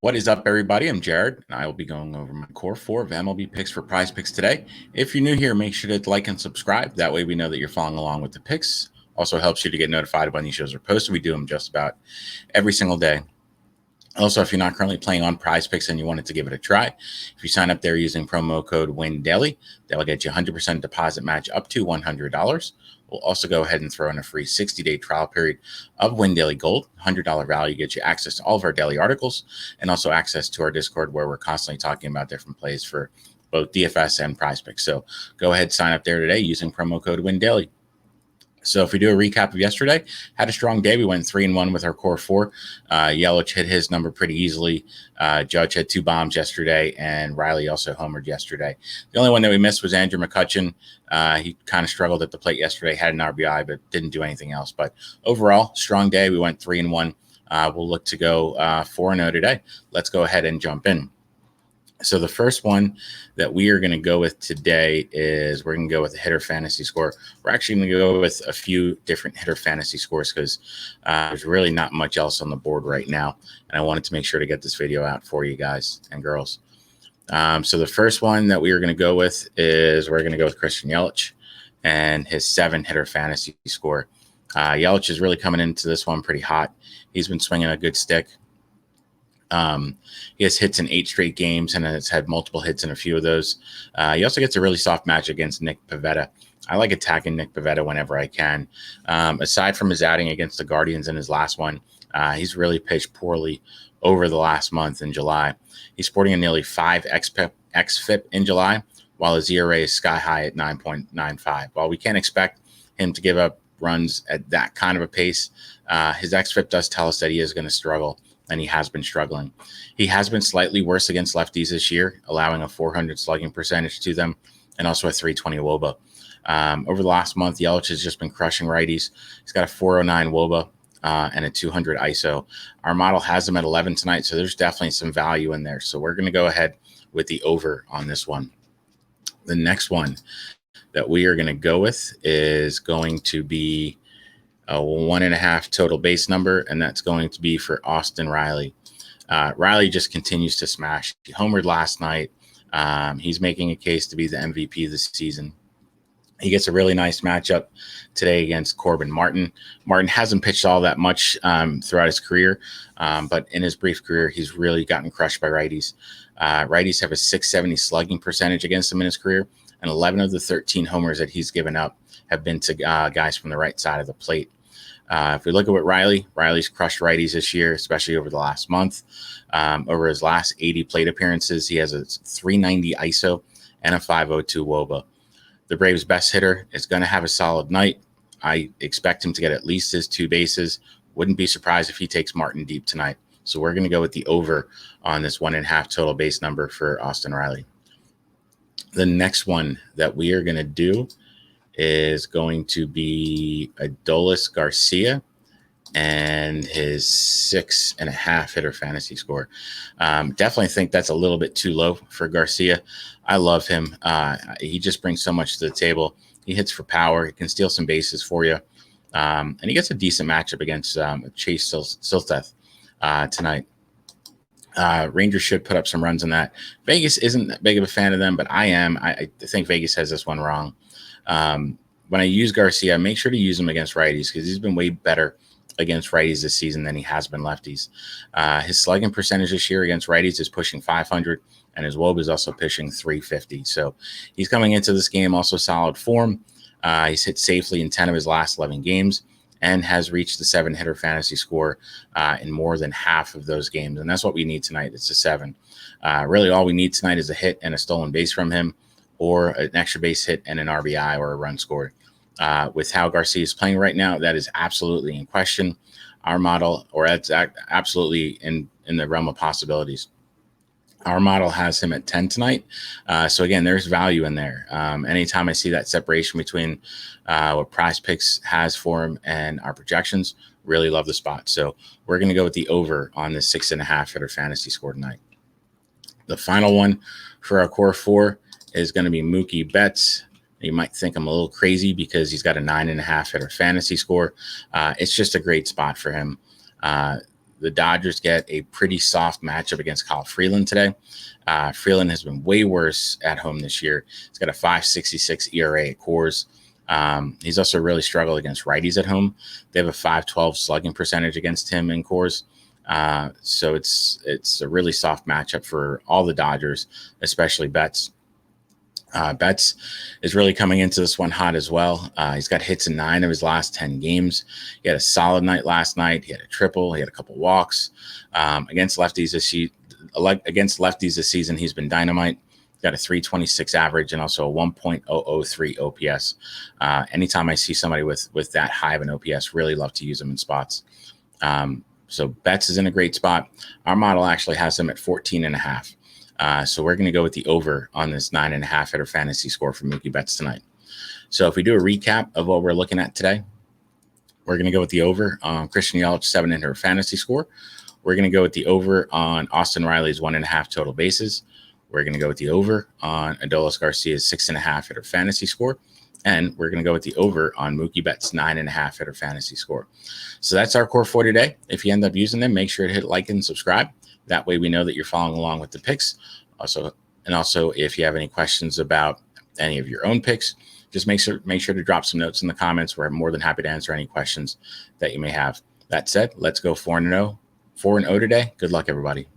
What is up, everybody? I'm Jared, and I will be going over my core four of MLB picks for PrizePicks today. If you're new here, make sure to like and subscribe. That way we know that you're following along with the picks. Also helps you to get notified when these shows are posted. We do them just about every single day. Also, if you're not currently playing on PrizePicks and you wanted to give it a try, if you sign up there using promo code WINDAILY, that will get you 100% deposit match up to $100. We'll also go ahead and throw in a free 60-day trial period of Win Daily Gold. $100 value gets you access to all of our daily articles and also access to our Discord where we're constantly talking about different plays for both DFS and PrizePicks. So go ahead, sign up there today using promo code WINDAILY. So if we do a recap of yesterday, had a strong day. We went 3-1 with our core four. Yelich hit his number pretty easily. Judge had 2 bombs yesterday, and Riley also homered yesterday. The only one that we missed was Andrew McCutchen. He kind of struggled at the plate yesterday, had an RBI, but didn't do anything else. But overall, strong day. We went 3-1. We'll look to go 4-0 today. Let's go ahead and jump in. So the first one that we are going to go with today is we're going to go with the hitter fantasy score. We're actually going to go with a few different hitter fantasy scores because there's really not much else on the board right now. And I wanted to make sure to get this video out for you guys and girls. So the first one that we are going to go with is we're going to go with Christian Yelich and his 7 hitter fantasy score. Yelich is really coming into this one pretty hot. He's been swinging a good stick. He has hits in 8 straight games and has had multiple hits in a few of those. He also gets a really soft match against Nick Pivetta. I like attacking Nick Pivetta whenever I can. Aside from his outing against the Guardians in his last one, he's really pitched poorly over the last month in July. He's sporting a nearly 5 xFIP in July, while his ERA is sky high at 9.95. While we can't expect him to give up runs at that kind of a pace, his xFIP does tell us that he is going to struggle. And he has been struggling. He has been slightly worse against lefties this year, allowing a 400 slugging percentage to them and also a 320 WOBA. Over the last month, Yelich has just been crushing righties. He's got a 409 WOBA and a 200 ISO. Our model has him at 11 tonight, so there's definitely some value in there. So we're going to go ahead with the over on this one. The next one that we are going to go with is going to be a 1.5 total base number, and that's going to be for Austin Riley. Riley just continues to smash. He homered last night. He's making a case to be the MVP this season. He gets a really nice matchup today against Corbin Martin. Martin hasn't pitched all that much throughout his career, but in his brief career, he's really gotten crushed by righties. Righties have a 670 slugging percentage against him in his career, and 11 of the 13 homers that he's given up have been to guys from the right side of the plate. If we look at what Riley's crushed righties this year, especially over the last month. Over his last 80 plate appearances, he has a 390 ISO and a 502 WOBA. The Braves' best hitter is going to have a solid night. I expect him to get at least his 2 bases. Wouldn't be surprised if he takes Martin deep tonight. So we're going to go with the over on this 1.5 total base number for Austin Riley. The next one that we are going to do is going to be Adolis Garcia and his 6.5 hitter fantasy score. Definitely think that's a little bit too low for Garcia. I love him. He just brings so much to the table. He hits for power. He can steal some bases for you. And he gets a decent matchup against Chase Silteth tonight. Rangers should put up some runs in that. Vegas isn't that big of a fan of them, but I am. I think Vegas has this one wrong. When I use Garcia, make sure to use him against righties because he's been way better against righties this season than he has been lefties. His slugging percentage this year against righties is pushing 500, and his WOBA is also pushing 350. So he's coming into this game also solid form. He's hit safely in 10 of his last 11 games and has reached the 7 hitter fantasy score in more than half of those games. And that's what we need tonight. It's a 7. Really all we need tonight is a hit and a stolen base from him, or an extra base hit and an RBI or a run scored. With how Garcia is playing right now, that is absolutely in question. Our model, or that's absolutely in the realm of possibilities. Our model has him at 10 tonight. So again, there's value in there. Anytime I see that separation between what PrizePicks has for him and our projections, really love the spot. So we're going to go with the over on this 6.5 hitter fantasy score tonight. The final one for our core 4 is going to be Mookie Betts. You might think I'm a little crazy because he's got a 9.5 hitter fantasy score. It's just a great spot for him. the Dodgers get a pretty soft matchup against Kyle Freeland today. Freeland has been way worse at home this year. He's got a 5.66 ERA at Coors. He's also really struggled against righties at home. They have a 5.12 slugging percentage against him in Coors. So it's a really soft matchup for all the Dodgers, especially Betts. Betts is really coming into this one hot as well. He's got hits in 9 of his last 10 games. He had a solid night last night. He had a triple. He had a couple walks. Against lefties this season, he's been dynamite. Got a 326 average and also a 1.003 OPS. Anytime I see somebody with that high of an OPS, really love to use him in spots. So Betts is in a great spot. Our model actually has him at 14.5. So we're going to go with the over on this 9.5 hitter fantasy score for Mookie Betts tonight. So if we do a recap of what we're looking at today, we're going to go with the over on Christian Yelich 7 hitter fantasy score. We're going to go with the over on Austin Riley's 1.5 total bases. We're going to go with the over on Adolis Garcia's 6.5 hitter fantasy score. And we're going to go with the over on Mookie Betts' 9.5 hitter fantasy score. So that's our core for today. If you end up using them, make sure to hit like and subscribe. That way we know that you're following along with the picks. Also, if you have any questions about any of your own picks, just make sure to drop some notes in the comments. We're more than happy to answer any questions that you may have. That said, let's go 4-0 today. Good luck, everybody.